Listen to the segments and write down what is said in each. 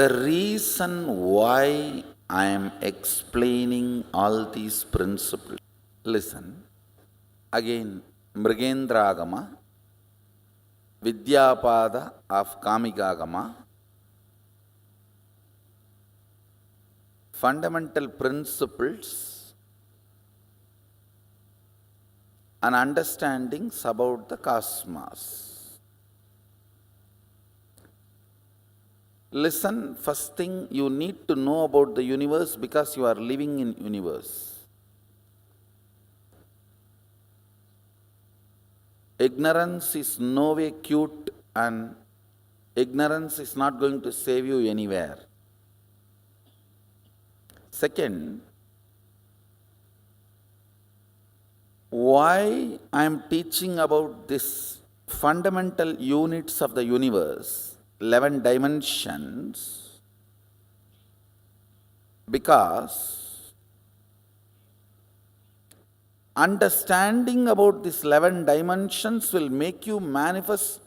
The reason why I am explaining all these principles, listen, again, Mrigendragama, Vidyapada of Kamikagama, fundamental principles and understandings about the cosmos. Listen, first thing you need to know about the universe because you are living in universe. Ignorance is no way cute and ignorance is not going to save you anywhere. Second, why I am teaching about this fundamental units of the universe, 11 dimensions, because understanding about these 11 dimensions will make you manifest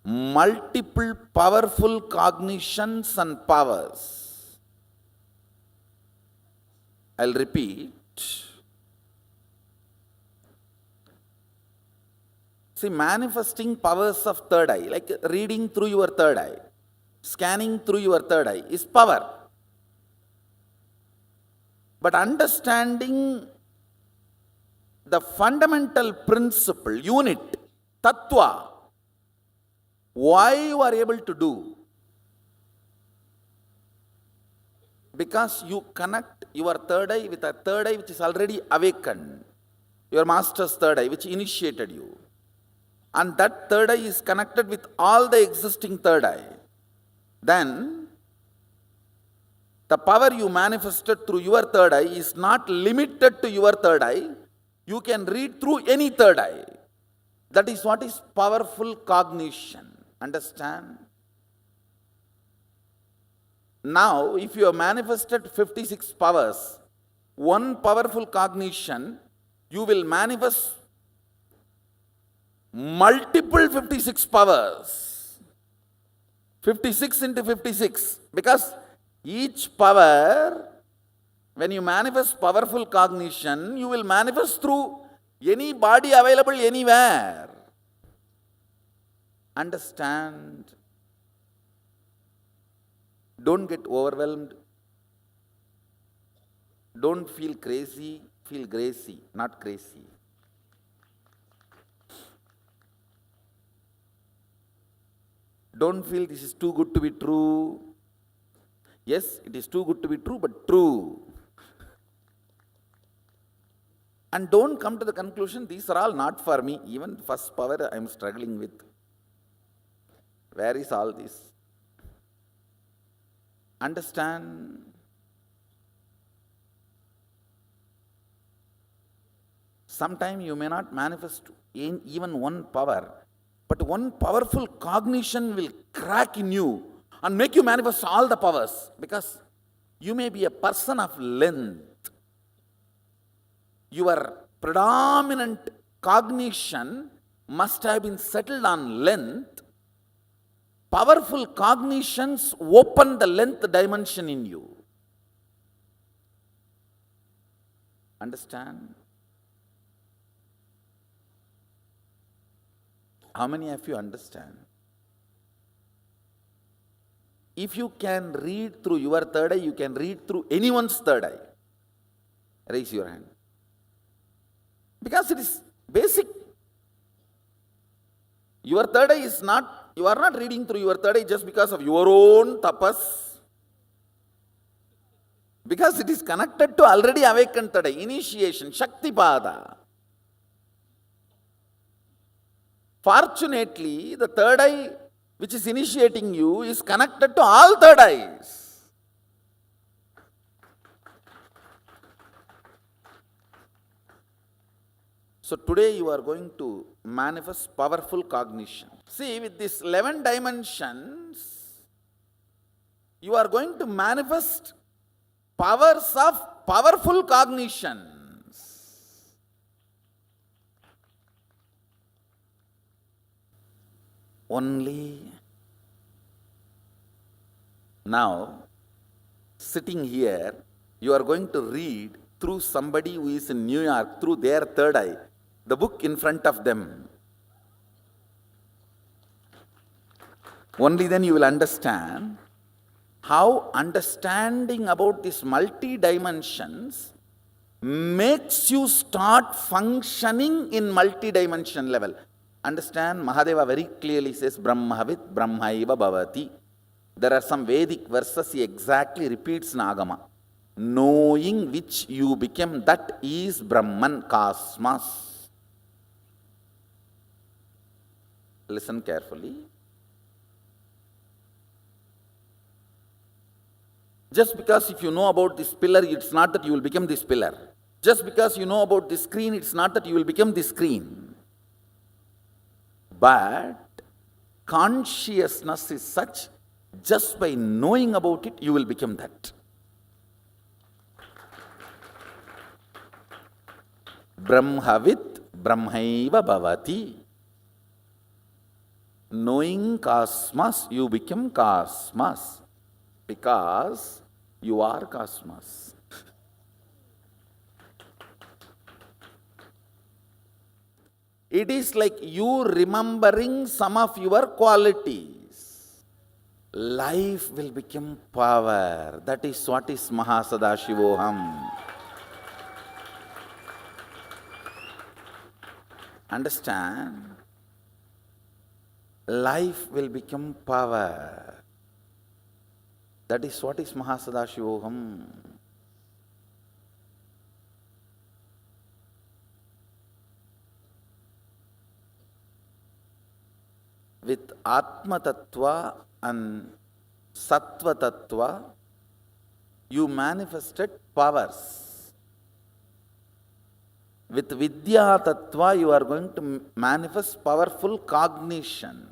multiple powerful cognitions and powers. I'll repeat. See, manifesting powers of third eye, like reading through your third eye, scanning through your third eye, is power. But understanding the fundamental principle, unit, tattva, why you are able to do? Because you connect your third eye with a third eye which is already awakened, your master's third eye which initiated you. And that third eye is connected with all the existing third eye. Then, the power you manifested through your third eye is not limited to your third eye. You can read through any third eye. That is what is powerful cognition. Understand? Now, if you have manifested 56 powers, one powerful cognition, you will manifest multiple 56 powers. 56 into 56. Because each power, when you manifest powerful cognition, you will manifest through any body available anywhere. Understand? Don't get overwhelmed. Don't feel crazy. Feel gracie, not crazy. Don't feel this is too good to be true. Yes, it is too good to be true, but true. And don't come to the conclusion, these are all not for me. Even first power I am struggling with. Where is all this? Understand? Sometimes you may not manifest in even one power, but one powerful cognition will crack in you and make you manifest all the powers, because you may be a person of length. Your predominant cognition must have been settled on length. Powerful cognitions open the length dimension in you. Understand? How many of you understand? If you can read through your third eye, you can read through anyone's third eye. Raise your hand. Because it is basic. Your third eye is not, you are not reading through your third eye just because of your own tapas. Because it is connected to already awakened third eye, initiation, Shaktipada. Fortunately, the third eye which is initiating you is connected to all third eyes. So today you are going to manifest powerful cognition. See, with these 11 dimensions, you are going to manifest powers of powerful cognitions. Only now, sitting here, you are going to read through somebody who is in New York, through their third eye, the book in front of them. Only then you will understand how understanding about these multi-dimensions makes you start functioning in multi-dimension level. Understand, Mahadeva very clearly says, Brahmavit Brahmaiva Bhavati. There are some Vedic verses he exactly repeats in Agama. Knowing which you became, that is Brahman, cosmos. Listen carefully. Just because if you know about this pillar, it's not that you will become this pillar. Just because you know about this screen, it's not that you will become this screen. But consciousness is such, just by knowing about it, you will become that. Brahmavit Brahmaiva Bhavati. Knowing cosmos, you become cosmos. Because you are cosmos. It is like you remembering some of your qualities. Life will become power. That is what is Mahasadashivoham. Understand? Life will become power. That is what is Mahasadashivoham. With Atma Tattva and Sattva Tattva, you manifested powers. With Vidya Tattva, you are going to manifest powerful cognition.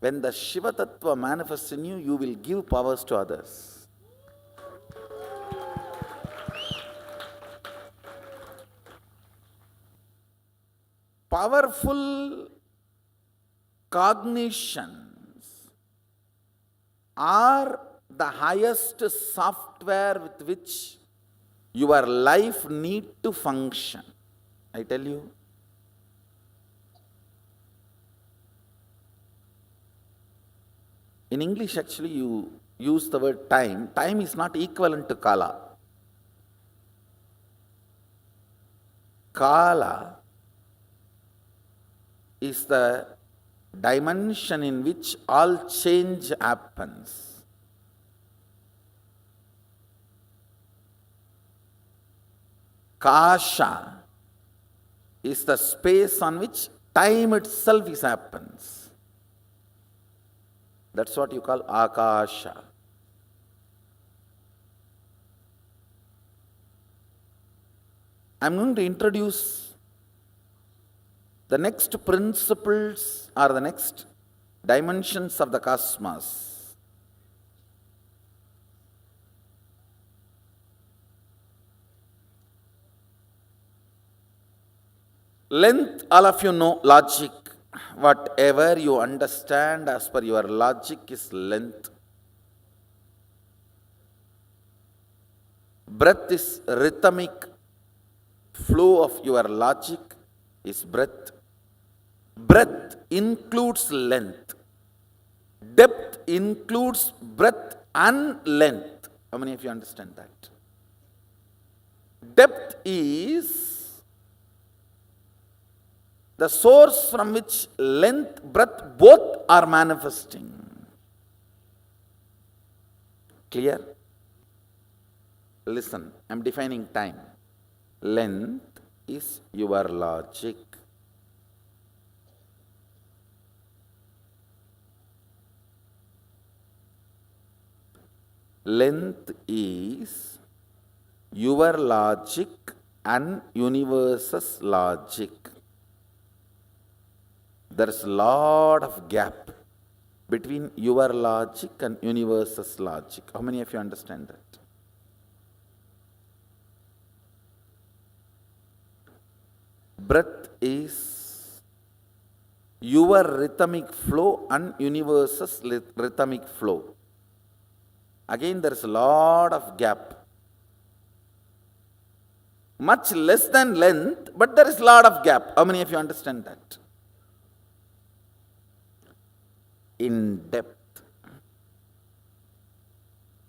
When the Shiva Tattva manifests in you, you will give powers to others. Powerful cognitions are the highest software with which your life need to function. I tell you. In English, actually, you use the word time. Time is not equivalent to Kala. Kala is the dimension in which all change happens. Kasha is the space on which time itself happens. That's what you call Akasha. I'm going to introduce the next principles or the next dimensions of the cosmos. Length, all of you know logic. Whatever you understand as per your logic is length. Breath is rhythmic flow of your logic is breath. Breadth includes length. Depth includes breadth and length. How many of you understand that? Depth is the source from which length, breadth, both are manifesting. Clear? Listen, I am defining time. Length is your logic. Length is your logic and universe's logic. There is a lot of gap between your logic and universe's logic. How many of you understand that? Breath is your rhythmic flow and universe's rhythmic flow. Again, there is a lot of gap. Much less than length, but there is a lot of gap. How many of you understand that? In depth,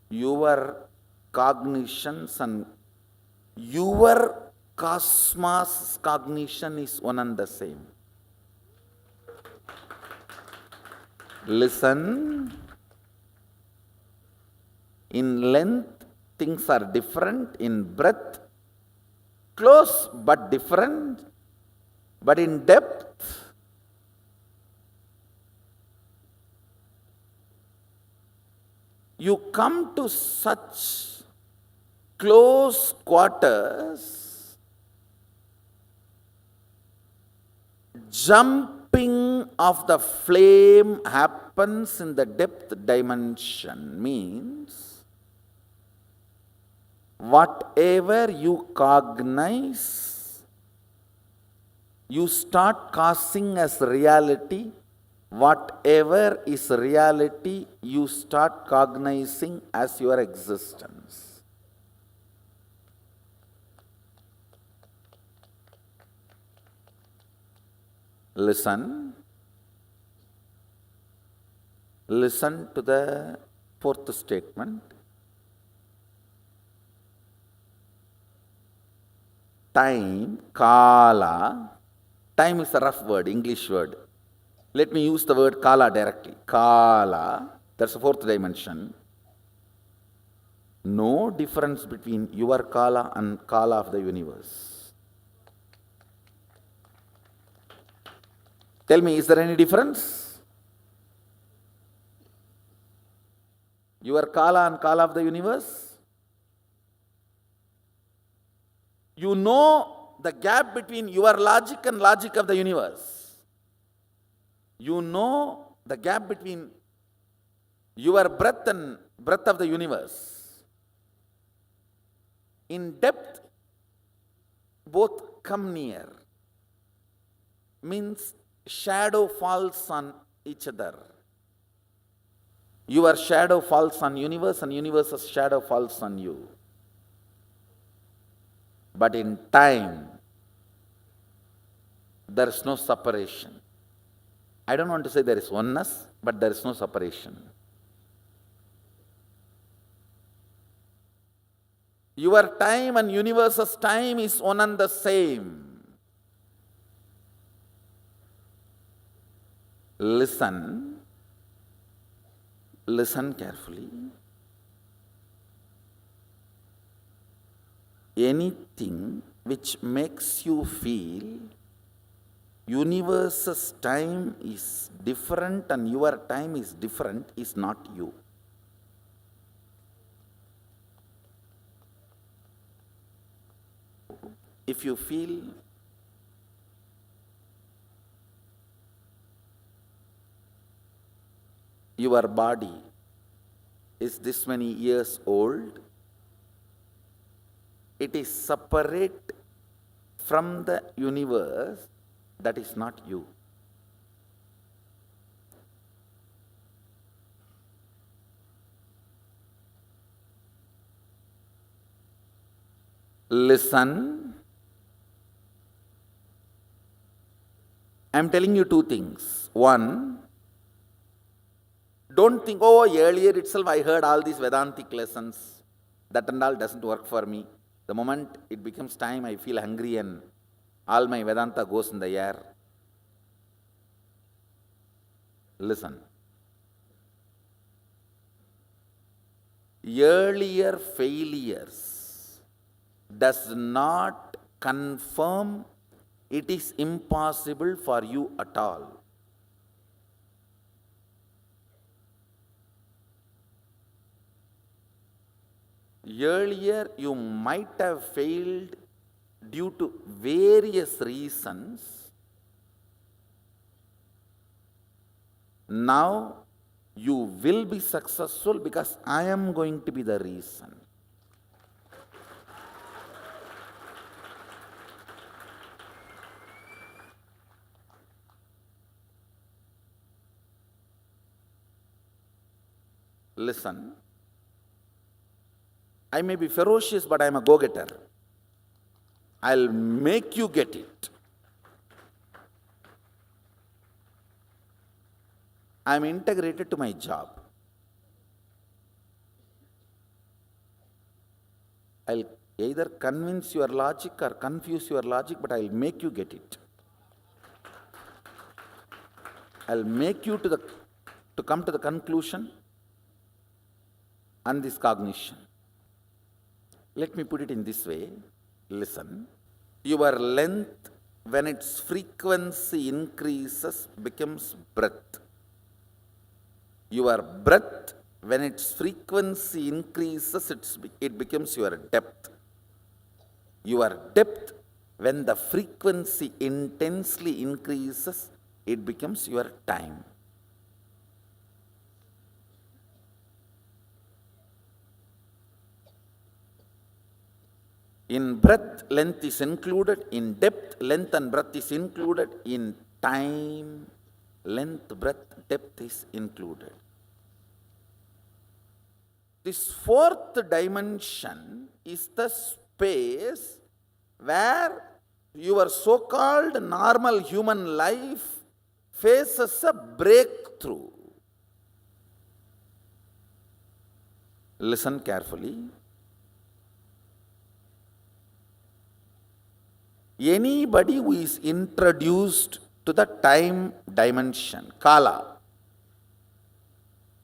your cognitions and your cosmos cognition is one and the same. Listen. In length, things are different. In breadth, close but different. But in depth, you come to such close quarters, jumping of the flame happens in the depth dimension, means whatever you cognize, you start causing as reality. Whatever is reality, you start cognizing as your existence. Listen. Listen to the fourth statement. Time, kala. Time is a rough word, English word. Let me use the word kala directly. Kala, that's the fourth dimension. No difference between your kala and kala of the universe. Tell me, is there any difference? Your kala and kala of the universe? You know the gap between your logic and logic of the universe. You know the gap between your breath and breath of the universe. In depth, both come near. Means shadow falls on each other. Your shadow falls on universe and universe's shadow falls on you. But in time, there is no separation. I don't want to say there is oneness, but there is no separation. Your time and universe's time is one and the same. Listen. Listen carefully. Anything which makes you feel universe's time is different and your time is different is not you. If you feel your body is this many years old, it is separate from the universe, that is not you. Listen. I am telling you two things. One, don't think, oh, earlier itself I heard all these Vedantic lessons. That and all doesn't work for me. The moment it becomes time, I feel hungry and all my Vedanta goes in the air. Listen. Earlier failures does not confirm it is impossible for you at all. Earlier you might have failed due to various reasons. Now you will be successful because I am going to be the reason. Listen, I may be ferocious, but I am a go-getter. I'll make you get it. I am integrated to my job. I'll either convince your logic or confuse your logic, but I'll make you get it. I'll make you to come to the conclusion and this cognition. Let me put it in this way. Listen, your length, when its frequency increases, becomes breadth. Your breadth, when its frequency increases, it becomes your depth. Your depth, when the frequency intensely increases, it becomes your time. In breadth, length is included. In depth, length and breadth is included. In time, length, breadth, depth is included. This fourth dimension is the space where your so-called normal human life faces a breakthrough. Listen carefully. Anybody who is introduced to the time dimension, Kala,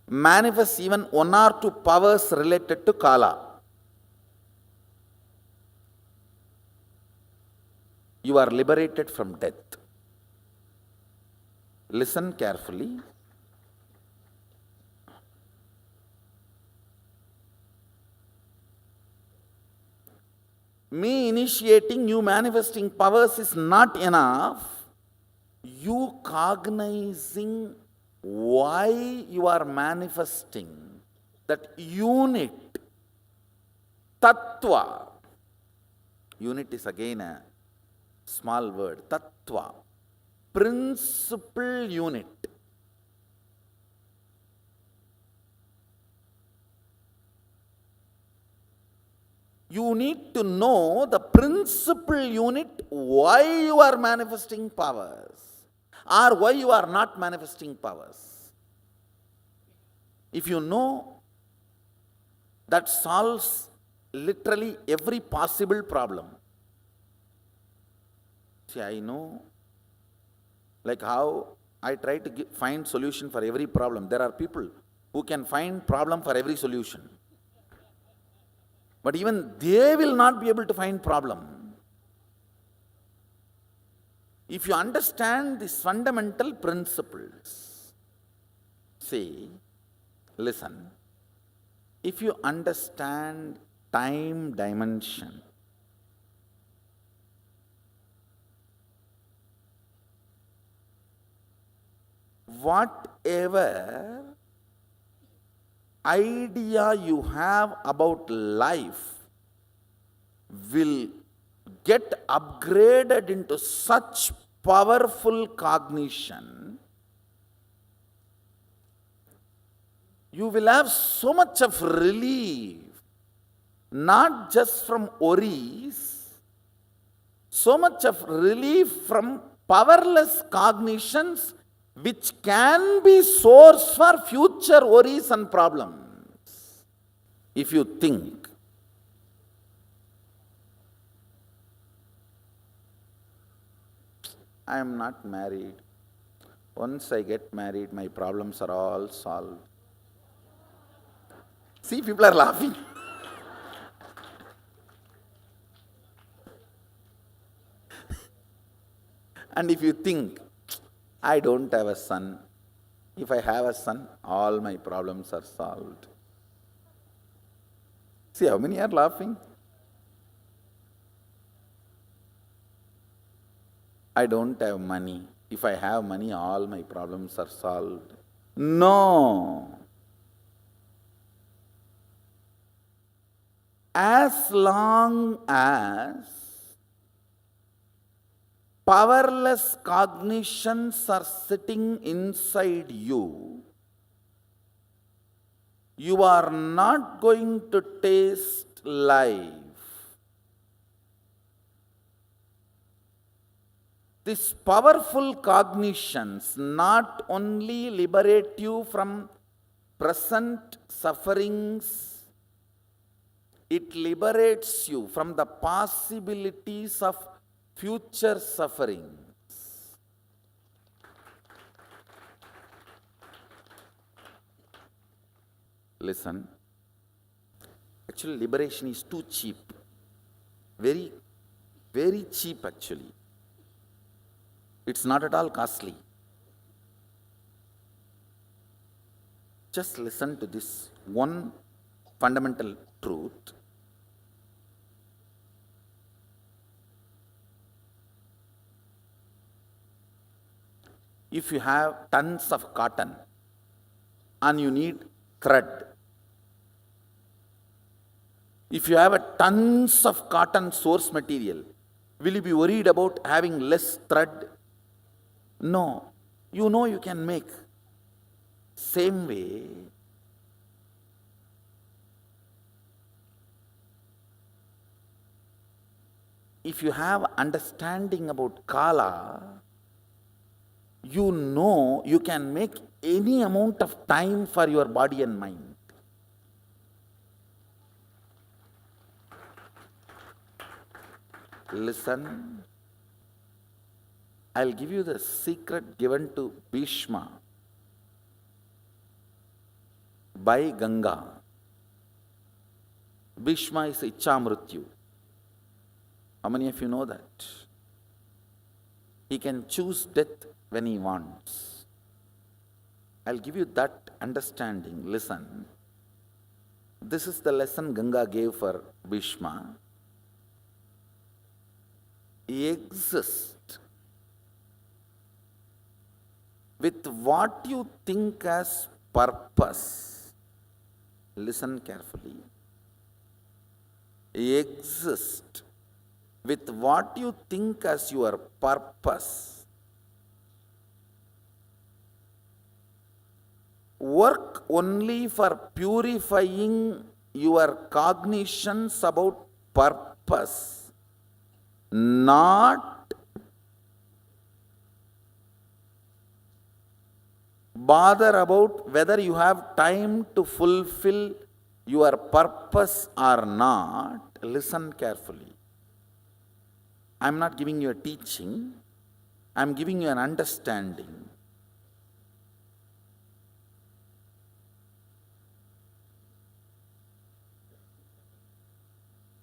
manifests even one or two powers related to Kala. You are liberated from death. Listen carefully. Me initiating you manifesting powers is not enough. You cognizing why you are manifesting that unit, tattva. Unit is again a small word, tattva, principal unit. You need to know the principal unit, why you are manifesting powers or why you are not manifesting powers. If you know, that solves literally every possible problem. See, I know, like how I try to find solution for every problem. There are people who can find problem for every solution. But even they will not be able to find problem. If you understand these fundamental principles, see, listen, if you understand time dimension, whatever idea you have about life will get upgraded into such powerful cognition. You will have so much of relief, not just from worries, so much of relief from powerless cognitions which can be source for future worries and problems. If you think, I am not married. Once I get married, my problems are all solved. See, people are laughing. And if you think, I don't have a son. If I have a son, all my problems are solved. See how many are laughing? I don't have money. If I have money, all my problems are solved. No. As long as powerless cognitions are sitting inside you, you are not going to taste life. These powerful cognitions not only liberate you from present sufferings, it liberates you from the possibilities of future suffering. Listen, actually liberation is too cheap. Very, very cheap actually. It's not at all costly. Just listen to this one fundamental truth. If you have tons of cotton and you need thread, if you have a tons of cotton source material, will you be worried about having less thread? No. You know you can make. Same way, if you have understanding about Kala, you know you can make any amount of time for your body and mind. Listen, I'll give you the secret given to Bhishma by Ganga. Bhishma is Ichamrityu. How many of you know that? He can choose death when he wants. I'll give you that understanding. Listen, this is the lesson Ganga gave for Bhishma. Exist with what you think as purpose. Listen carefully. Exist with what you think as your purpose. Work only for purifying your cognitions about purpose, not bother about whether you have time to fulfill your purpose or not. Listen carefully. I am not giving you a teaching, I am giving you an understanding.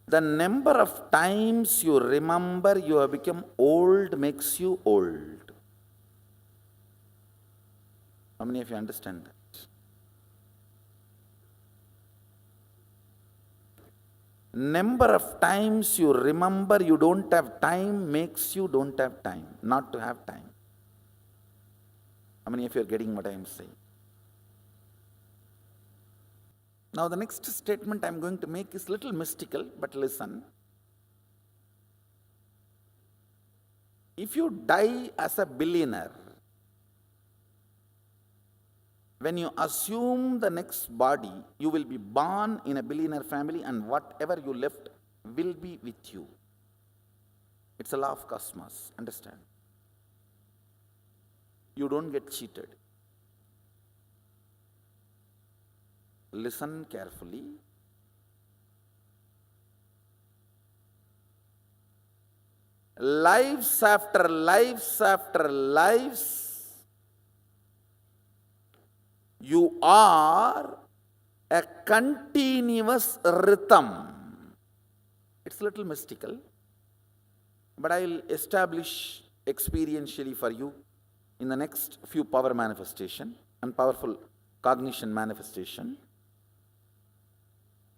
The number of times you remember you have become old makes you old. How many of you understand that? Number of times you remember you don't have time makes you don't have time, not to have time. How many of you are getting what I am saying? Now the next statement I am going to make is a little mystical, but listen. If you die as a billionaire, when you assume the next body, you will be born in a billionaire family and whatever you left will be with you. It's a law of cosmos, understand? You don't get cheated. Listen carefully. Lives after lives after lives, you are a continuous rhythm. It's a little mystical, but I will establish experientially for you in the next few power manifestation and powerful cognition manifestation.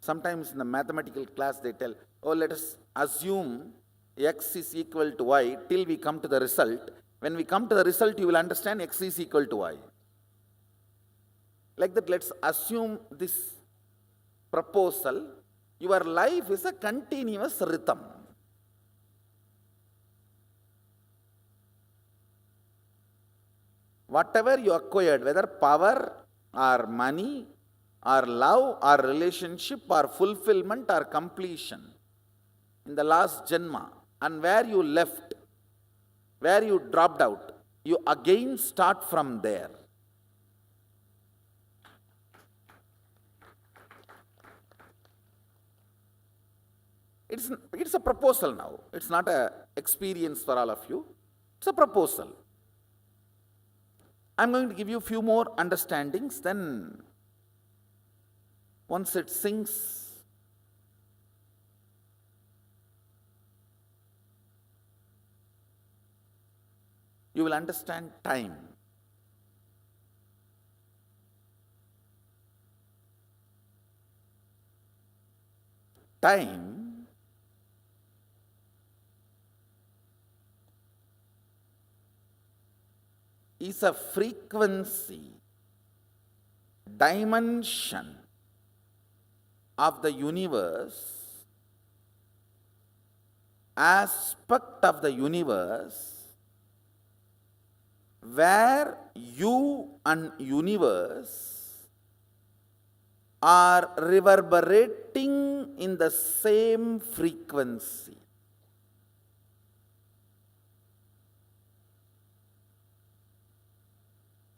Sometimes in the mathematical class they tell, oh, let us assume x is equal to y till we come to the result. When we come to the result, you will understand x is equal to y. Like that, let's assume this proposal. Your life is a continuous rhythm. Whatever you acquired, whether power or money or love, or relationship, or fulfillment, or completion in the last Janma, and where you left, where you dropped out, you again start from there. It's a proposal now. It's not an experience for all of you. It's a proposal. I'm going to give you a few more understandings, then once it sinks, you will understand time. Time is a frequency, dimension of the universe, aspect of the universe, where you and universe are reverberating in the same frequency.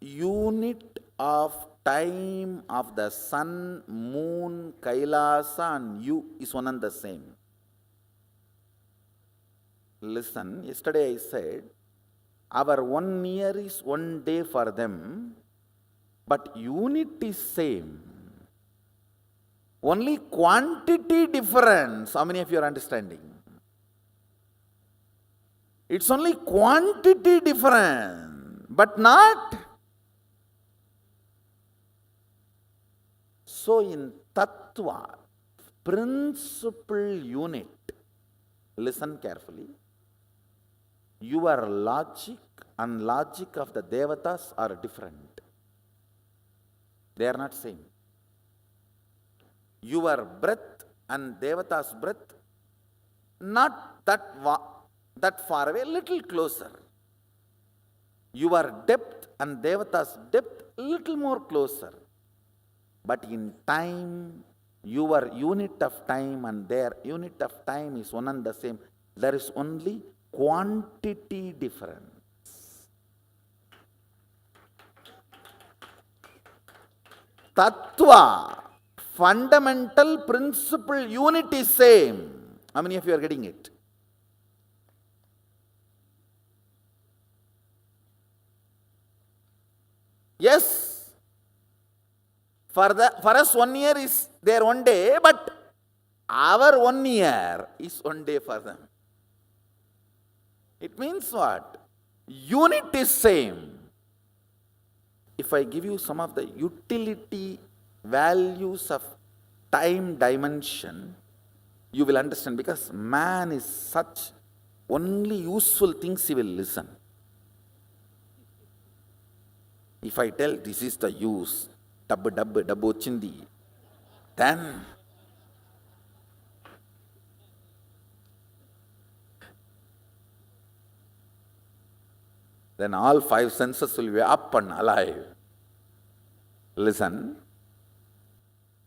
Unit of time of the sun, moon, Kailasa and you is one and the same. Listen, yesterday I said, our 1 year is 1 day for them, but unit is same. Only quantity difference. How many of you are understanding? It's only quantity difference, but not. So in Tattva, principal unit, listen carefully, your logic and logic of the Devatas are different. They are not same. Your breath and Devata's breath, not that far away, little closer. Your depth and Devata's depth, little more closer. But in time, your unit of time and their unit of time is one and the same. There is only quantity difference. Tattva, fundamental principle unit is same. How many of you are getting it? Yes. For us 1 year is their 1 day, but our 1 year is 1 day for them. It means what? Unit is same. If I give you some of the utility values of time dimension, you will understand, because man is such, only useful things he will listen. If I tell this is the use, dabbu ochindi, then all 5 senses will be up and alive. Listen,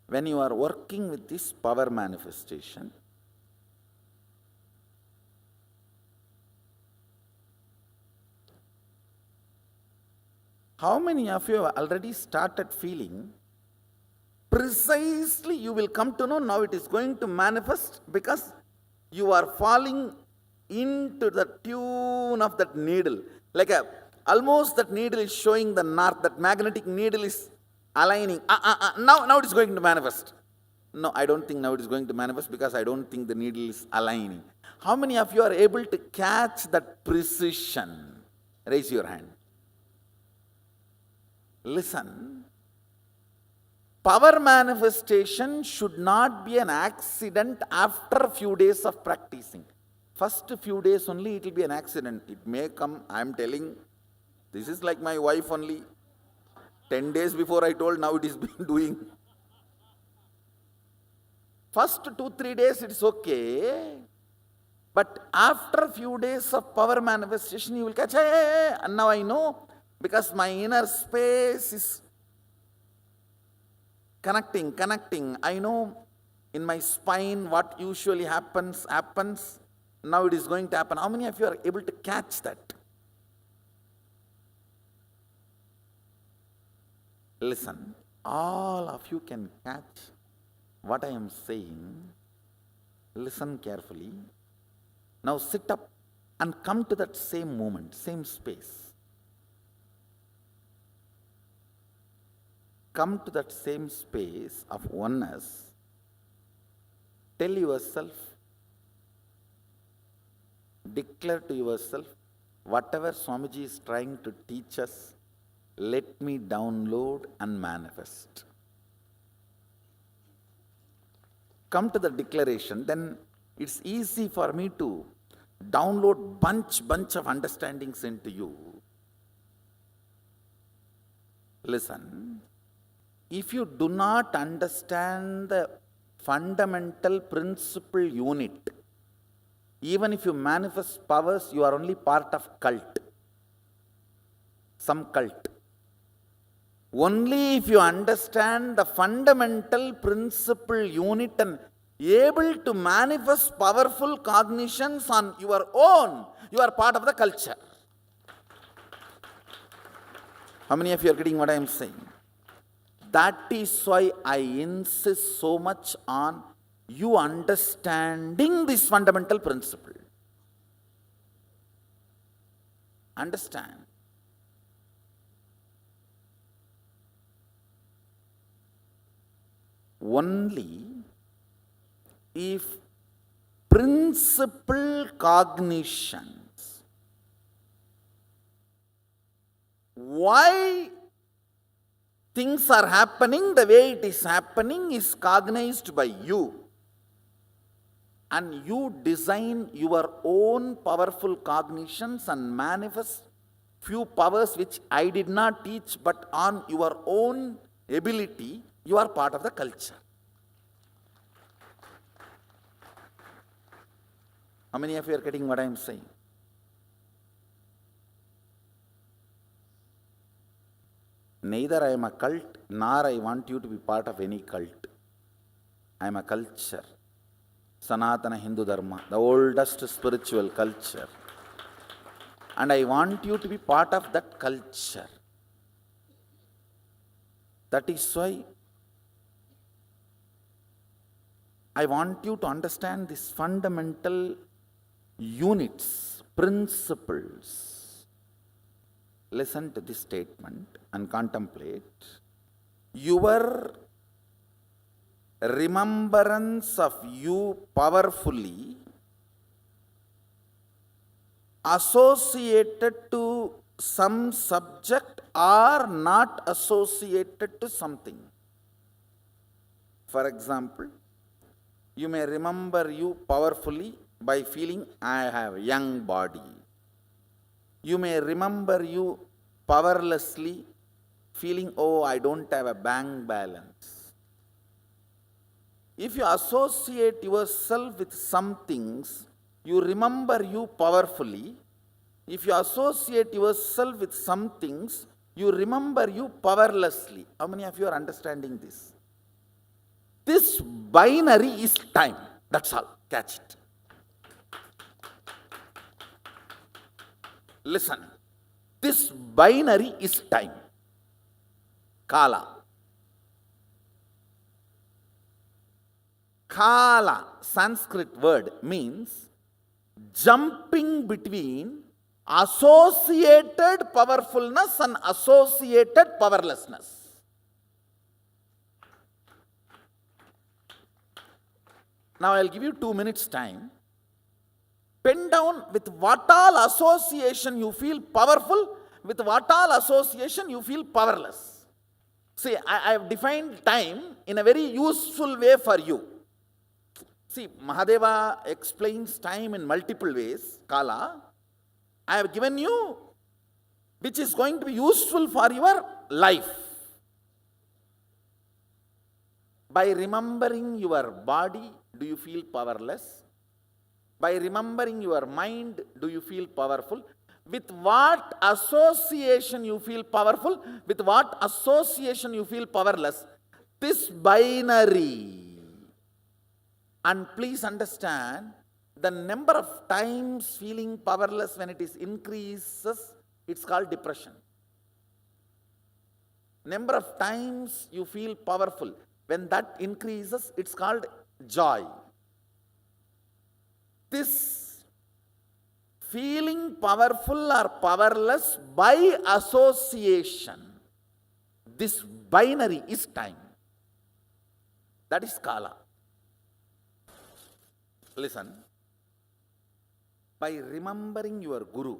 when you are working with this power manifestation, how many of you have already started feeling precisely you will come to know now it is going to manifest, because you are falling into the tune of that needle. Like almost that needle is showing the north, that magnetic needle is aligning. Now it is going to manifest. No, I don't think now it is going to manifest, because I don't think the needle is aligning. How many of you are able to catch that precision? Raise your hand. Listen, power manifestation should not be an accident after a few days of practicing. First few days only it will be an accident. It may come, I am telling, this is like my wife only. 10 days before I told, now it is been doing. First 2-3 days it is okay. But after a few days of power manifestation, you will catch, hey, and now I know, because my inner space is connecting. I know in my spine what usually happens. Now it is going to happen. How many of you are able to catch that? Listen, all of you can catch what I am saying. Listen carefully. Now sit up and come to that same moment, same space. Come to that same space of oneness. Tell yourself, declare to yourself, whatever Swamiji is trying to teach us, let me download and manifest. Come to the declaration, then it's easy for me to download bunch of understandings into you. Listen, if you do not understand the fundamental principle unit, even if you manifest powers, you are only part of cult. Some cult. Only if you understand the fundamental principle unit and able to manifest powerful cognitions on your own, you are part of the culture. How many of you are getting what I am saying? That is why I insist so much on you understanding this fundamental principle. Understand. Only if principle cognitions, why things are happening the way it is happening, is cognized by you, and you design your own powerful cognitions and manifest few powers which I did not teach, but on your own ability, you are part of the culture. How many of you are getting what I am saying? Neither I am a cult, nor I want you to be part of any cult. I am a culture. Sanatana Hindu Dharma, the oldest spiritual culture. And I want you to be part of that culture. That is why I want you to understand these fundamental units, principles. Listen to this statement and contemplate. Your remembrance of you powerfully associated to some subject or not associated to something. For example, you may remember you powerfully by feeling I have a young body. You may remember you powerlessly feeling, oh, I don't have a bank balance. If you associate yourself with some things, you remember you powerfully. If you associate yourself with some things, you remember you powerlessly. How many of you are understanding this? This binary is time. That's all. Catch it. Listen. This binary is time. Kala. Kala, Sanskrit word, means jumping between associated powerfulness and associated powerlessness. Now I'll give you 2 minutes time. Pen down with what all association you feel powerful, with what all association you feel powerless. See, I have defined time in a very useful way for you. See, Mahadeva explains time in multiple ways, Kala. I have given you which is going to be useful for your life. By remembering your body, do you feel powerless? By remembering your mind, do you feel powerful? With what association you feel powerful? With what association you feel powerless? This binary, and please understand, the number of times feeling powerless when it is increases, it's called depression. Number of times you feel powerful, when that increases, it's called joy. This feeling powerful or powerless by association, this binary is time. That is kala. Listen, by remembering your guru,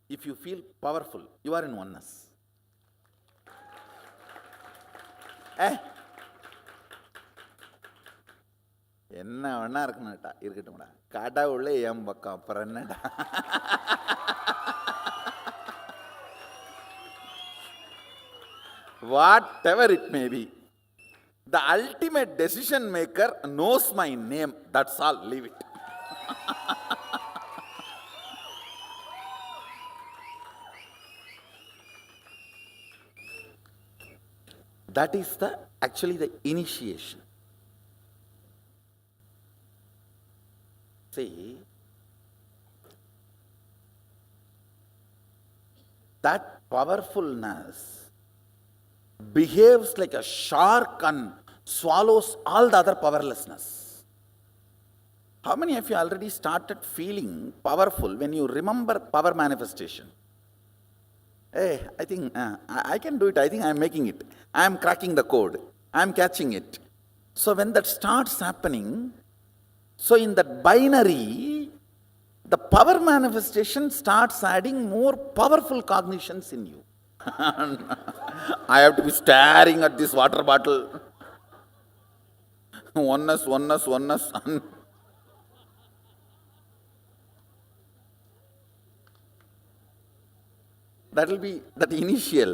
if you feel powerful, you are in oneness. என்ன வேணா இருக்கணும்டா, இருக்கட்டும்டா, கடவுளே என் பக்கம், அப்புறம் என்னடா. Whatever it may be, the ultimate decision maker knows my name. That's all. Leave it. That is actually the initiation. See, that powerfulness behaves like a shark and swallows all the other powerlessness. How many of you already started feeling powerful when you remember power manifestation? Hey, I think I can do it. I think I am making it. I am cracking the code. I am catching it. So when that starts happening, so in that binary, the power manifestation starts adding more powerful cognitions in you. I have to be staring at this water bottle. Oneness. That will be that initial.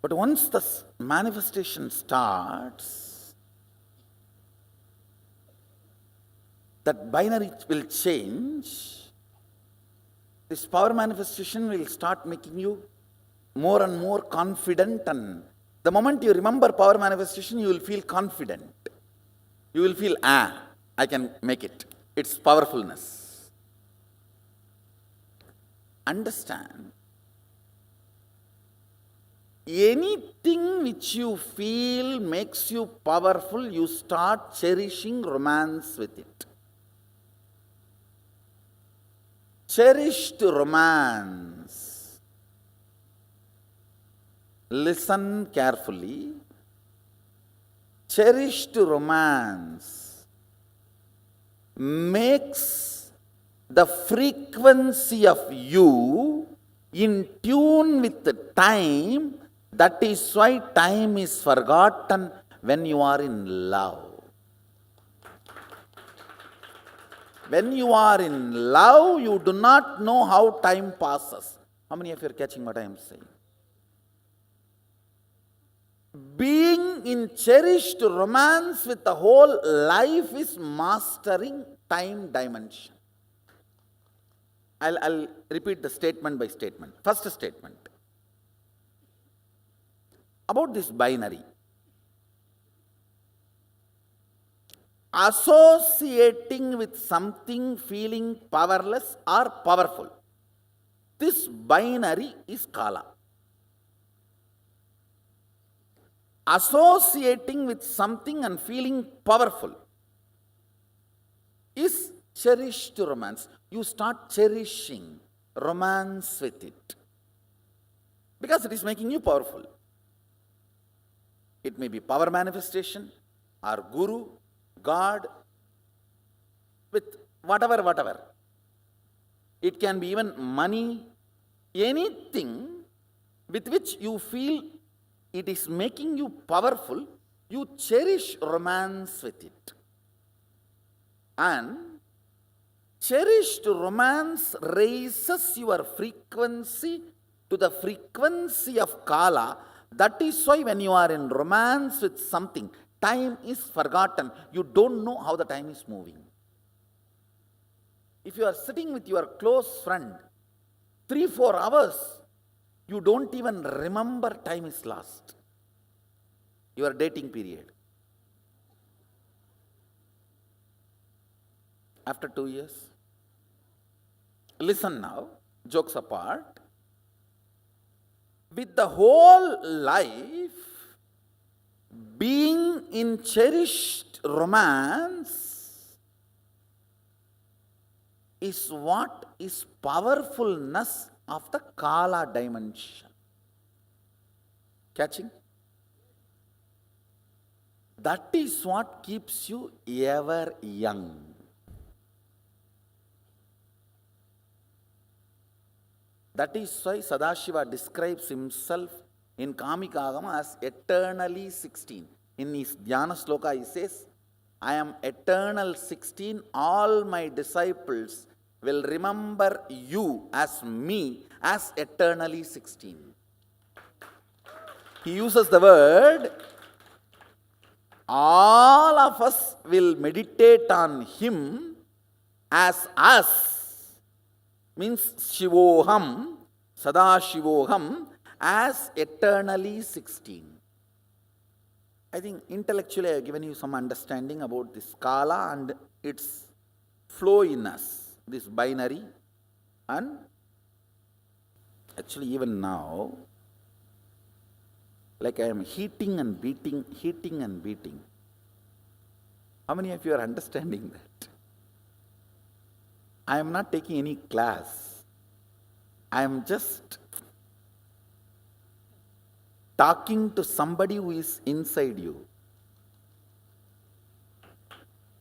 But once the manifestation starts, that binary will change. This power manifestation will start making you more and more confident, and the moment you remember power manifestation, you will feel confident. You will feel, I can make it. It's powerfulness. Understand, anything which you feel makes you powerful, you start cherishing romance with it. Cherished romance. Listen carefully. Cherished romance makes the frequency of you in tune with the time. That is why time is forgotten when you are in love. When you are in love, you do not know how time passes. How many of you are catching what I am saying? Being in cherished romance with the whole life is mastering time dimension. I'll repeat the statement by statement. First statement about this binary. Associating with something feeling powerless or powerful. This binary is kala. Associating with something and feeling powerful is cherished romance. You start cherishing romance with it because it is making you powerful. It may be power manifestation or guru, God, with whatever. It can be even money, anything with which you feel it is making you powerful, you cherish romance with it. And cherished romance raises your frequency to the frequency of kala. That is why when you are in romance with something, time is forgotten. You don't know how the time is moving. If you are sitting with your close friend 3-4 hours, you don't even remember time is lost. your dating period. After 2 years, listen now, jokes apart, with the whole life being in cherished romance is what is powerfulness of the Kala dimension. Catching? That is what keeps you ever young. That is why Sadashiva describes himself in Kamika Agama as eternally 16. In his Dhyana Sloka he says, I am eternal 16, all my disciples will remember you as me as eternally 16. He uses the word, all of us will meditate on him as us, means Shivoham, Sadashivoham, as eternally 16. I think intellectually I have given you some understanding about this Kala and its flow in us, this binary, and actually even now, like I am heating and beating. How many of you are understanding that? I am not taking any class. I am just talking to somebody who is inside you.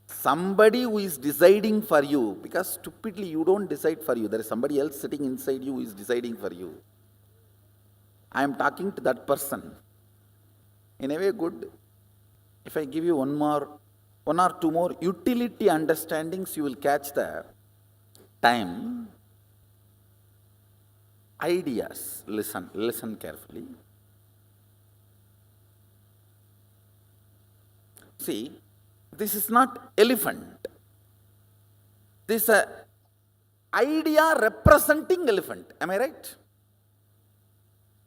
Somebody who is deciding for you, because stupidly you don't decide for you. There is somebody else sitting inside you who is deciding for you. I am talking to that person. In a way, good. If I give you one or two more utility understandings, you will catch the time. Ideas. Listen carefully. See, this is not elephant. This is an idea representing elephant. Am I right?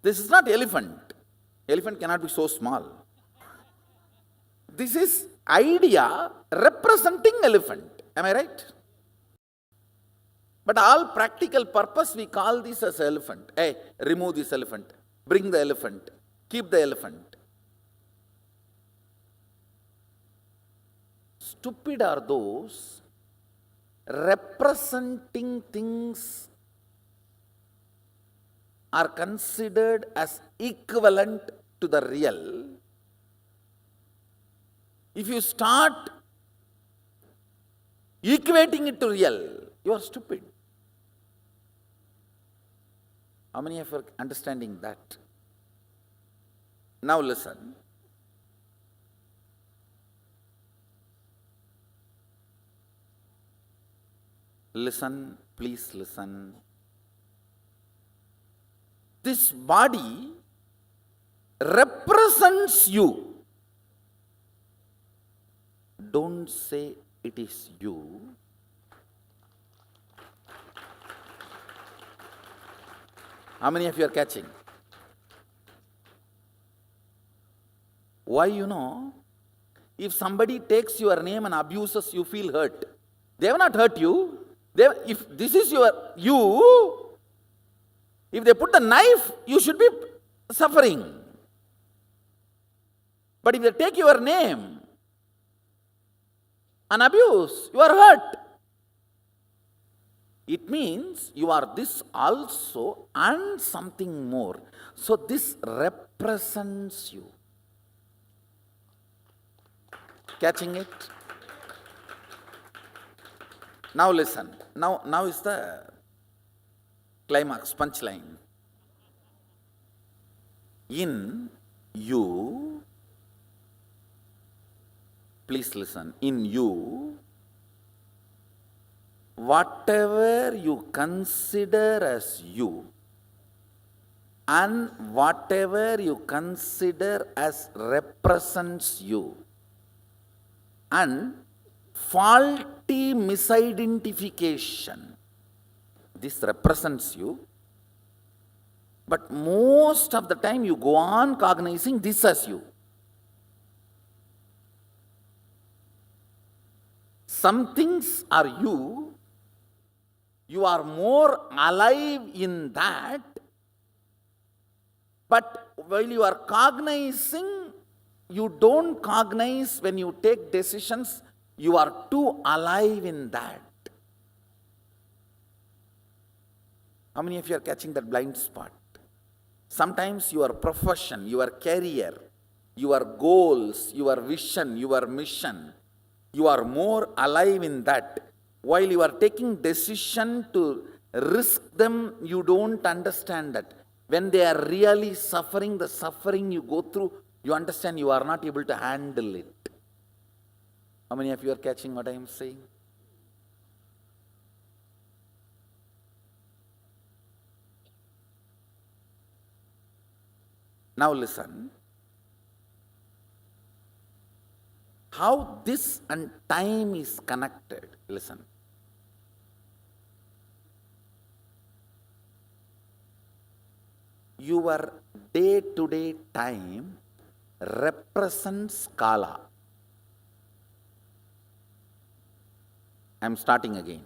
This is not elephant. Elephant cannot be so small. This is idea representing elephant. Am I right? But all practical purpose we call this as elephant. Hey, remove this elephant. Bring the elephant. Keep the elephant. Stupid are those representing things are considered as equivalent to the real. If you start equating it to real, you are stupid. How many of you are understanding that? Now listen. Listen, please listen. This body represents you. Don't say it is you. How many of you are catching? Why, if somebody takes your name and abuses, you feel hurt. They have not hurt you. If this is you, if they put the knife, you should be suffering. But if they take your name and abuse, you are hurt. It means you are this also and something more. So this represents you. Catching it? Now listen. Now is the climax, punchline. In you, please listen, in you, whatever you consider as you and whatever you consider as represents you and faulty misidentification, this represents you, but most of the time you go on cognizing this as you. some things are you are more alive in that, but while you are cognizing, you don't cognize when you take decisions, you are too alive in that. How many of you are catching that blind spot? Sometimes your profession, your career, your goals, your vision, your mission, you are more alive in that. While you are taking decision to risk them, you don't understand that. When they are really suffering, the suffering you go through, you understand you are not able to handle it. How many of you are catching what I am saying? Now listen. How this and time is connected. Listen. Your day-to-day time represents Kala. I am starting again.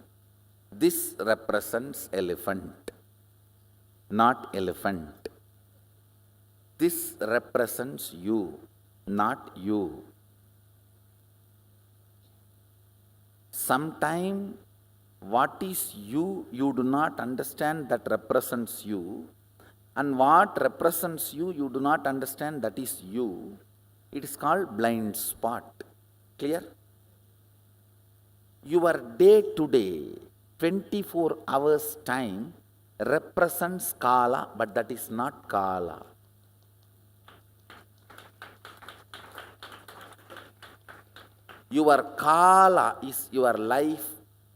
This represents elephant, not elephant. This represents you, not you. Sometime what is you do not understand that represents you, and what represents you do not understand that is you. It is called blind spot. Clear? Your day-to-day, 24 hours time represents Kala, but that is not Kala. Your Kala is your life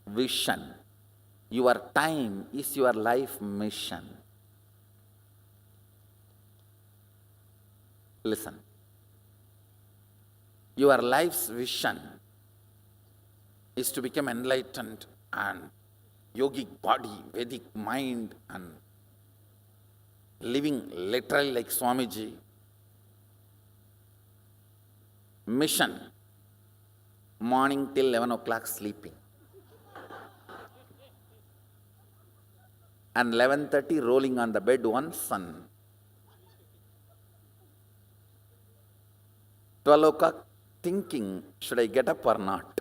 vision. Your time is your life mission. Listen. Your life's vision is to become enlightened and yogic body, Vedic mind, and living literally like Swamiji. Mission. Morning till 11 o'clock sleeping. And 11:30 rolling on the bed once and 12 o'clock thinking, should I get up or not?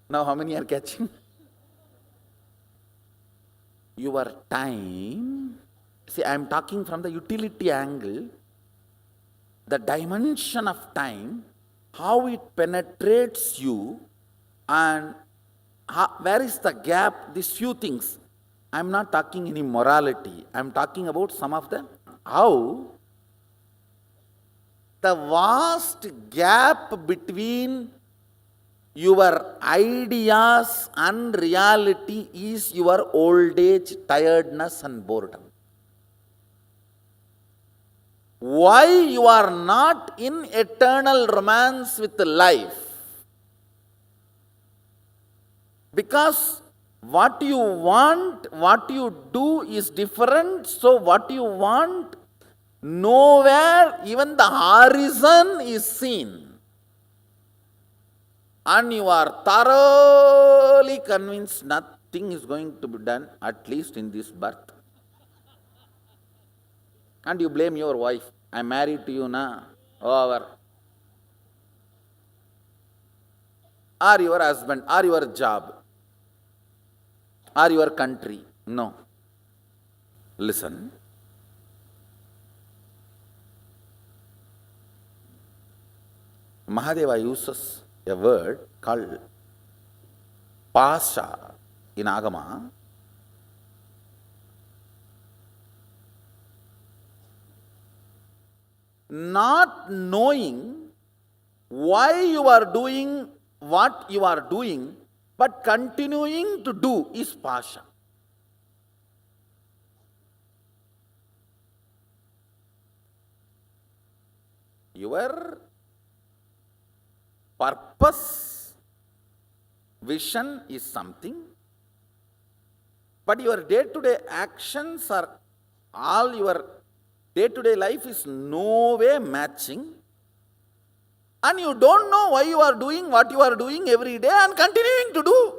Now how many are catching? Your time, see, I am talking from the utility angle, the dimension of time, how it penetrates you, and where is the gap, these few things. I am not talking any morality, I am talking about some of them. How the vast gap between your ideas and reality is your old age, tiredness and boredom. Why you are not in eternal romance with life? Because what you want, what you do is different. So what you want, nowhere even the horizon is seen. And you are thoroughly convinced nothing is going to be done, at least in this birth. And you blame your wife. I am married to you now. Over. Or your husband, or your job, or your country. No. Listen. Mahadeva uses a word called pasha in Agama. Not knowing why you are doing what you are doing, but continuing to do is pasha. Your purpose, vision is something, but your day-to-day actions are all your day-to-day life is no way matching. And you don't know why you are doing what you are doing every day and continuing to do.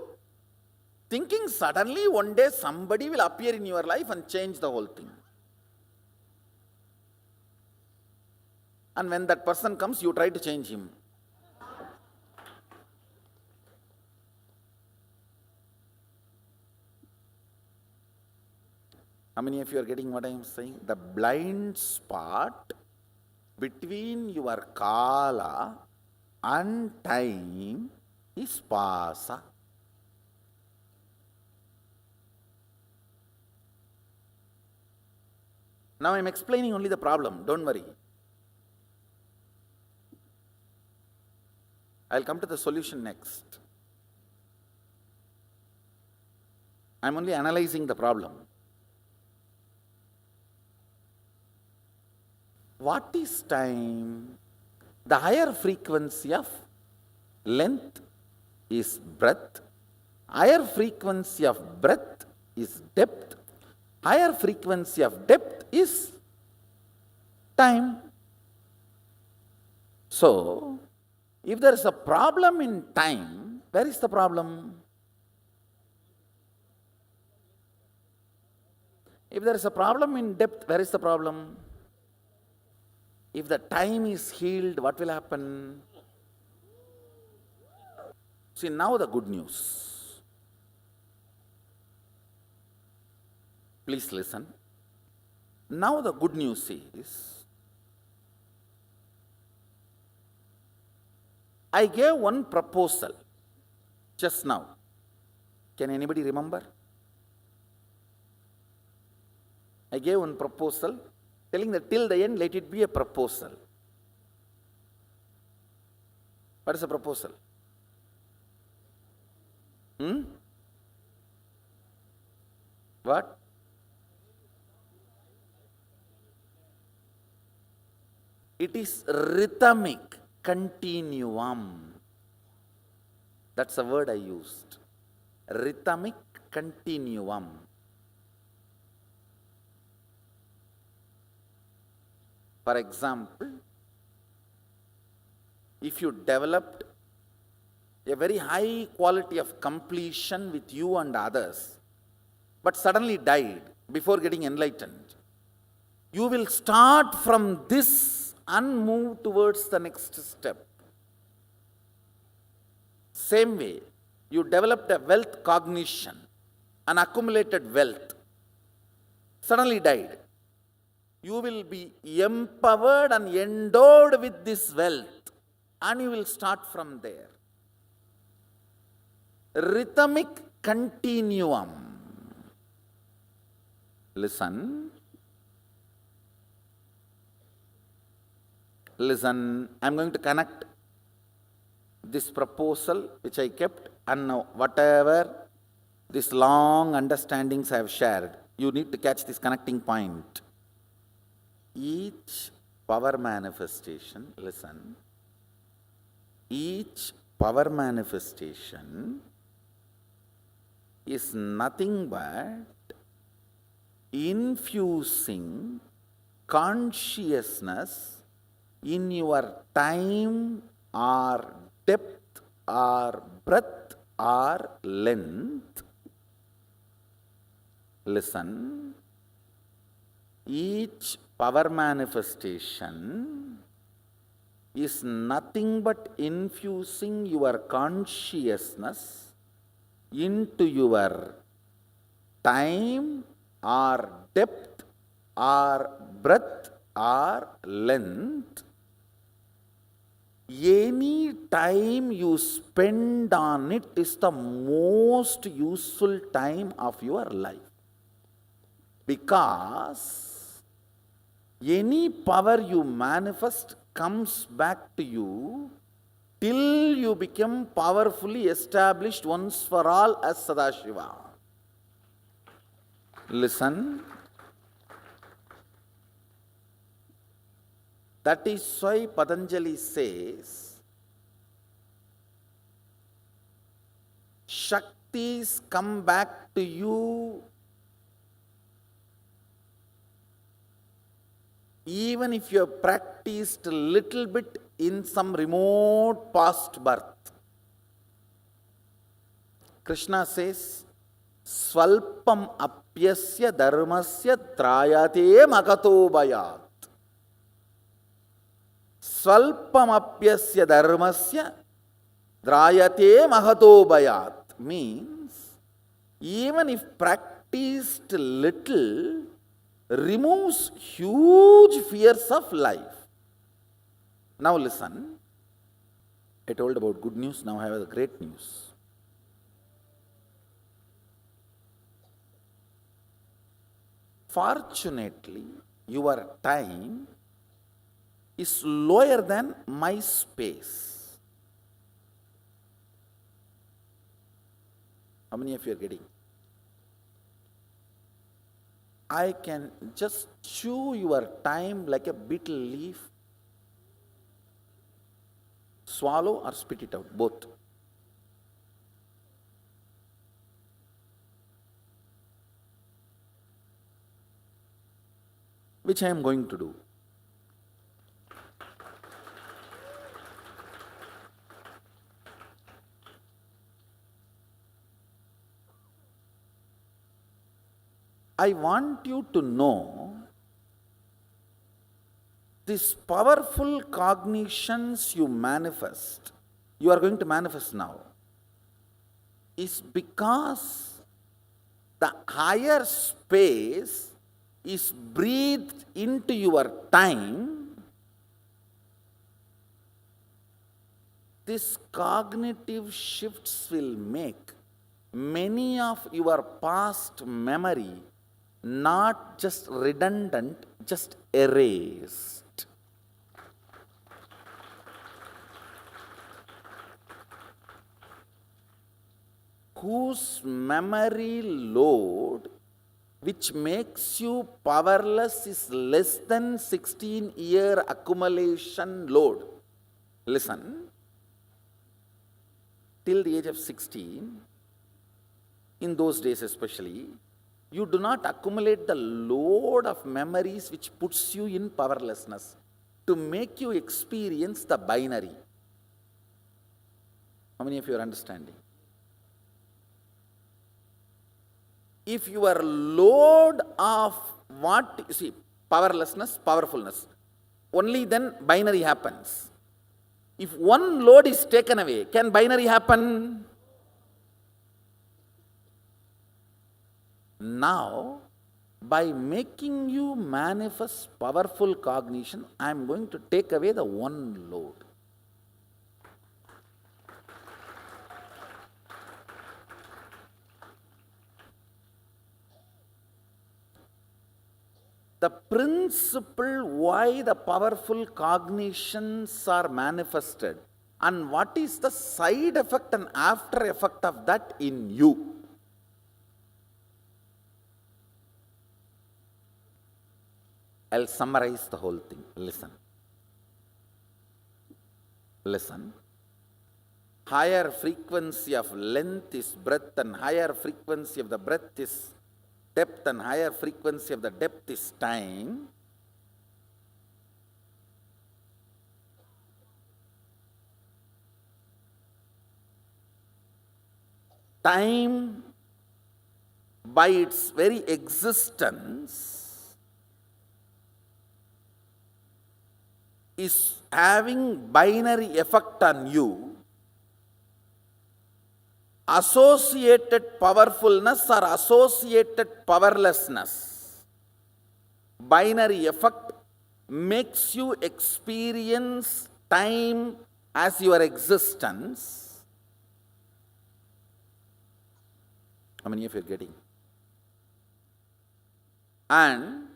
Thinking suddenly one day somebody will appear in your life and change the whole thing. And when that person comes, you try to change him. How many of you are getting what I am saying? The blind spot between your kala and time is pasa. Now I am explaining only the problem, don't worry. I will come to the solution next. I am only analyzing the problem. What is time? The higher frequency of length is breadth. Higher frequency of breadth is depth. Higher frequency of depth is time. So, if there is a problem in time, where is the problem? If there is a problem in depth, where is the problem? If the time is healed, what will happen? See, now the good news. Please listen. Now the good news is, I gave one proposal just now. Can anybody remember? I gave one proposal telling that till the end let it be a proposal. What is a proposal? What? It is rhythmic continuum. That's the word I used. Rhythmic continuum. For example, if you developed a very high quality of completion with you and others, but suddenly died before getting enlightened, you will start from this and move towards the next step. Same way, you developed a wealth cognition, an accumulated wealth, suddenly died. You will be empowered and endowed with this wealth, and you will start from there. Rhythmic continuum. Listen. Listen, I am going to connect this proposal which I kept and now whatever these long understandings I have shared, you need to catch this connecting point. Each power manifestation, listen, each power manifestation is nothing but infusing consciousness in your time or depth or breadth or length. Listen, each power manifestation is nothing but infusing your consciousness into your time or depth or breadth or length. Any time you spend on it is the most useful time of your life. Because any power you manifest comes back to you till you become powerfully established once for all as Sadashiva. Listen. That is why Patanjali says, Shaktis come back to you even if you have practiced a little bit in some remote past birth. Krishna says, Svalpam apyasya dharmasya trayate makato bayat. Svalpam apyasya dharmasya trayate mahato bayat means even if practiced little removes huge fears of life. Now listen, I told about good news, now I have the great news. Fortunately, your time is lower than my space. How many of you are getting? I can just chew your time like a beetle leaf, swallow or spit it out, both. Which I am going to do. I want you to know these powerful cognitions you manifest, you are going to manifest now, is because the higher space is breathed into your time. These cognitive shifts will make many of your past memory not just redundant, just erased. Whose memory load which makes you powerless is less than 16-year accumulation load. Listen, till the age of 16, in those days especially, you do not accumulate the load of memories which puts you in powerlessness to make you experience the binary. How many of you are understanding? If your load of what, you see, powerlessness, powerfulness, only then binary happens. If one load is taken away, can binary happen? Now, by making you manifest powerful cognition, I am going to take away the one load. The principle why the powerful cognitions are manifested and what is the side effect and after effect of that in you. I'll summarize the whole thing. Listen. Listen. Higher frequency of length is breadth and higher frequency of the breadth is depth and higher frequency of the depth is time. Time, by its very existence, is having binary effect on you. Associated powerfulness or associated powerlessness, binary effect makes you experience time as your existence. How many of you are getting? And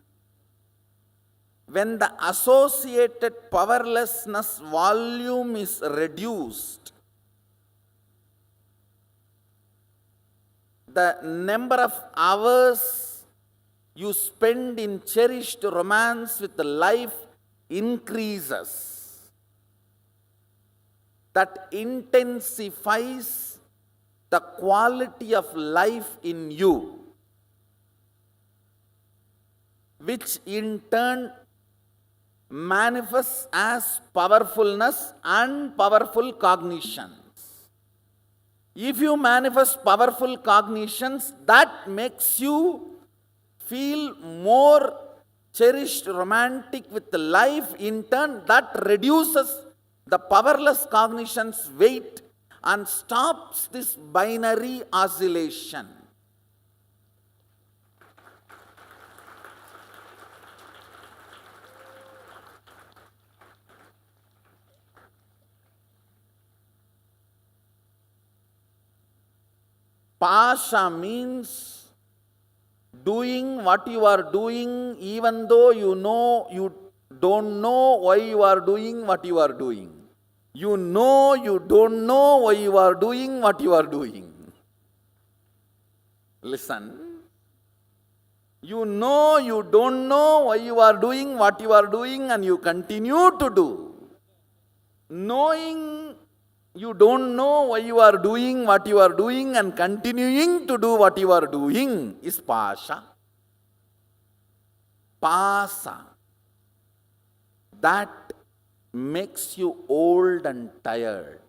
when the associated powerlessness volume is reduced, the number of hours you spend in cherished romance with life increases. That intensifies the quality of life in you, which in turn manifests as powerfulness and powerful cognitions. If you manifest powerful cognitions, that makes you feel more cherished, romantic with life. In turn, that reduces the powerless cognition's weight and stops this binary oscillation. Pasha means doing what you are doing even though you know you don't know why you are doing what you are doing. You know you don't know why you are doing what you are doing. Listen. You know you don't know why you are doing what you are doing and you continue to do. Knowing you don't know why you are doing what you are doing and continuing to do what you are doing is pasha. Pasa. That makes you old and tired.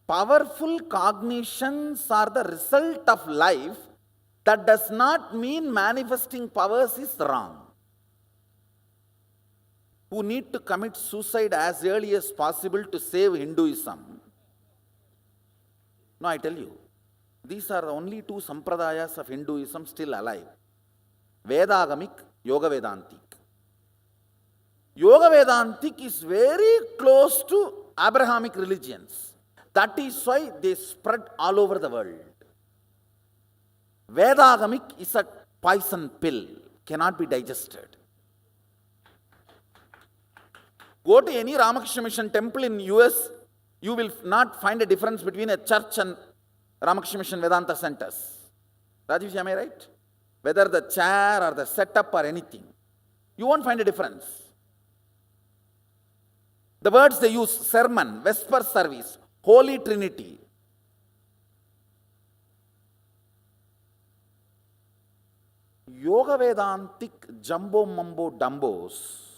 Powerful cognitions are the result of life. That does not mean manifesting powers is wrong. Who need to commit suicide as early as possible to save Hinduism. No, I tell you, these are the only two sampradayas of Hinduism still alive. Vedagamic, Yoga Vedantic. Yoga Vedantic is very close to Abrahamic religions. That is why they spread all over the world. Vedagamic is a poison pill, cannot be digested. Go to any Ramakrishna Mission temple in US, you will not find a difference between a church and Ramakrishna Mission Vedanta centers. Rajesh, am I right? Whether the chair or the setup or anything, you won't find a difference. The words they use, sermon, Vesper service, Holy Trinity. Yoga Vedantic jumbo mumbo dumbos,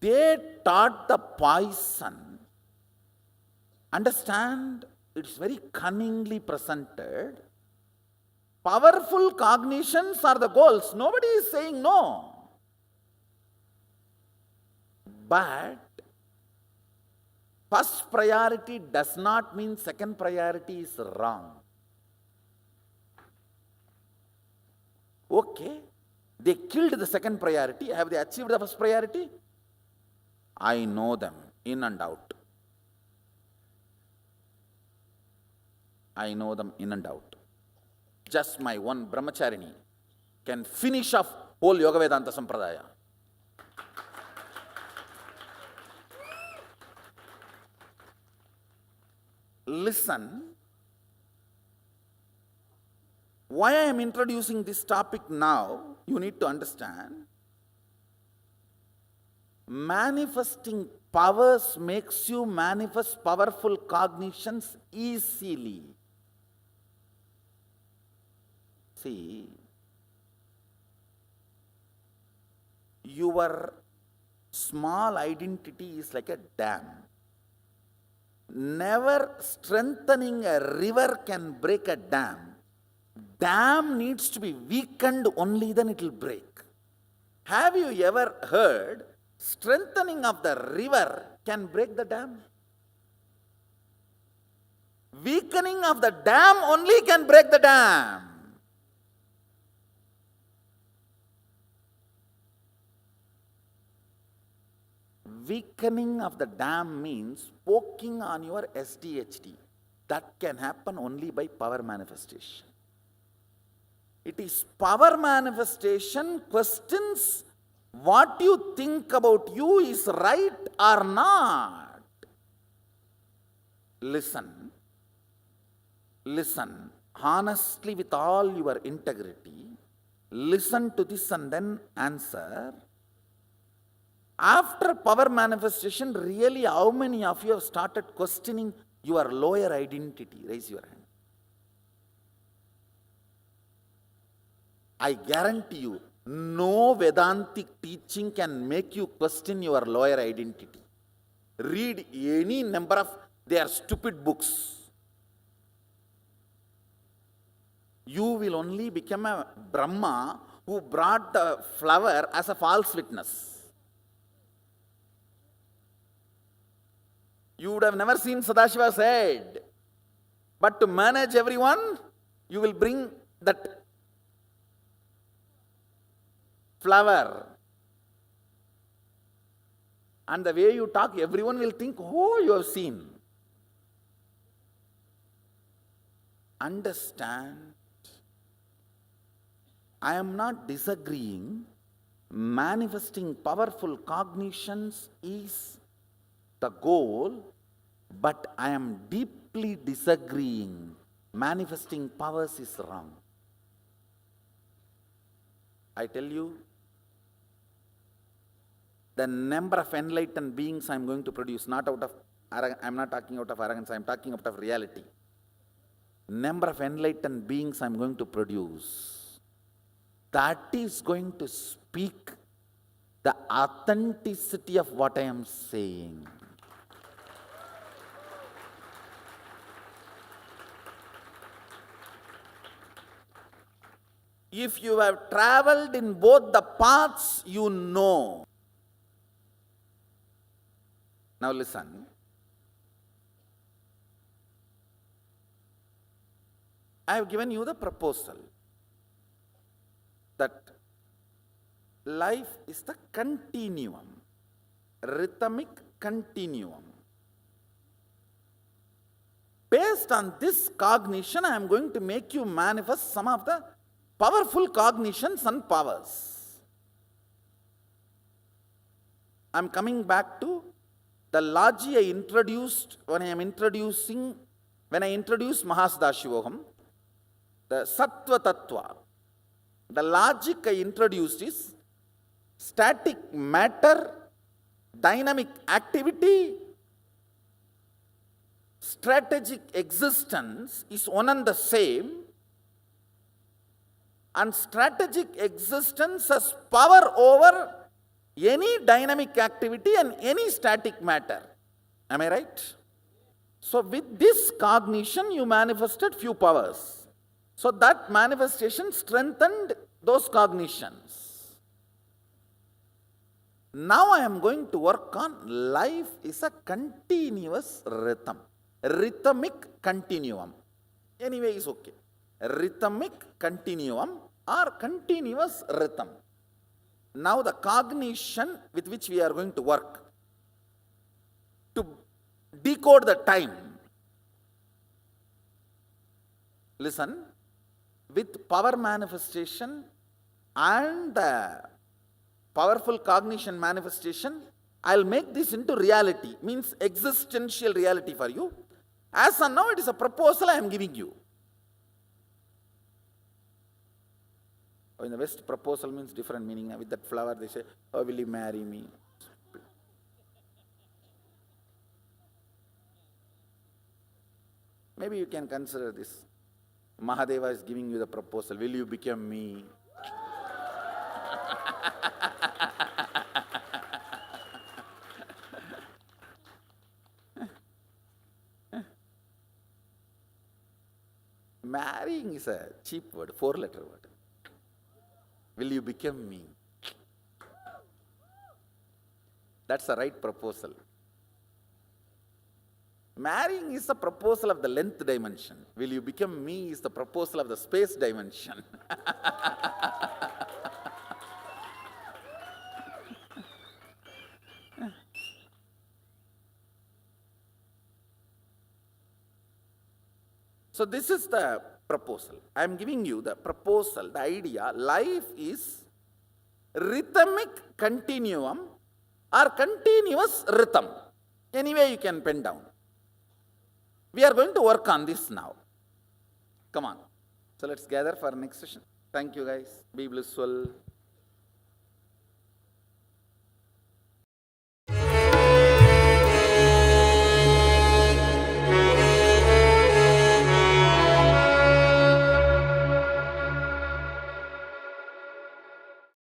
they taught the poison. Understand, it's very cunningly presented. Powerful cognitions are the goals. Nobody is saying no. But first priority does not mean second priority is wrong. Okay, they killed the second priority. Have they achieved the first priority? I know them in and out. I know them in and out. Just my one brahmacharini can finish off whole Yoga Vedanta Sampradaya. Listen, why I am introducing this topic now, you need to understand. Manifesting powers makes you manifest powerful cognitions easily. See, your small identity is like a dam. Never strengthening a river can break a dam. Dam needs to be weakened, only then it will break. Have you ever heard strengthening of the river can break the dam? Weakening of the dam only can break the dam. Weakening of the dam means poking on your SDHD. That can happen only by power manifestation. It is power manifestation questions what you think about you is right or not. Listen, honestly with all your integrity, listen to this and then answer. After power manifestation, really how many of you have started questioning your lower identity? Raise your hand. I guarantee you, No Vedantic teaching can make you question your lower identity. Read any number of their stupid books. You will only become a Brahma who brought the flower as a false witness. You would have never seen Sadashiva's head. But to manage everyone, you will bring that flower. And the way you talk, everyone will think, oh, you have seen. Understand, I am not disagreeing. Manifesting powerful cognitions is the goal, but I am deeply disagreeing. Manifesting powers is wrong. I tell you, the number of enlightened beings I am going to produce, not out of arrogance, I am not talking out of arrogance, I am talking out of reality. Number of enlightened beings I am going to produce, that is going to speak the authenticity of what I am saying. If you have traveled in both the paths, you know. Now listen. I have given you the proposal that life is the continuum, rhythmic continuum. Based on this cognition, I am going to make you manifest some of the powerful cognitions and powers. I am coming back to the logic I introduced when I introduced Mahasadashivoham, the Sattva Tattva. The logic I introduced is static matter, dynamic activity, strategic existence is one and the same, and strategic existence has power over any dynamic activity and any static matter. Am I right? So with this cognition, you manifested few powers. So that manifestation strengthened those cognitions. Now I am going to work on life is a continuous rhythm. Rhythmic continuum. Anyway, is okay. Rhythmic continuum or continuous rhythm. Now the cognition with which we are going to work to decode the time. Listen, with power manifestation and the powerful cognition manifestation, I'll make this into reality, means existential reality for you. As of now, it is a proposal I am giving you. In the West, proposal means different meaning. With that flower, they say, oh, will you marry me? Maybe you can consider this. Mahadeva is giving you the proposal. Will you become me? Marrying is a cheap word, 4-letter word. Will you become me? That's the right proposal. Marrying is the proposal of the length dimension. Will you become me is the proposal of the space dimension. So this is the proposal. I am giving you the proposal, the idea. Life is rhythmic continuum or continuous rhythm. Anyway, you can pen down. We are going to work on this now. Come on. So let's gather for next session. Thank you guys. Be blissful.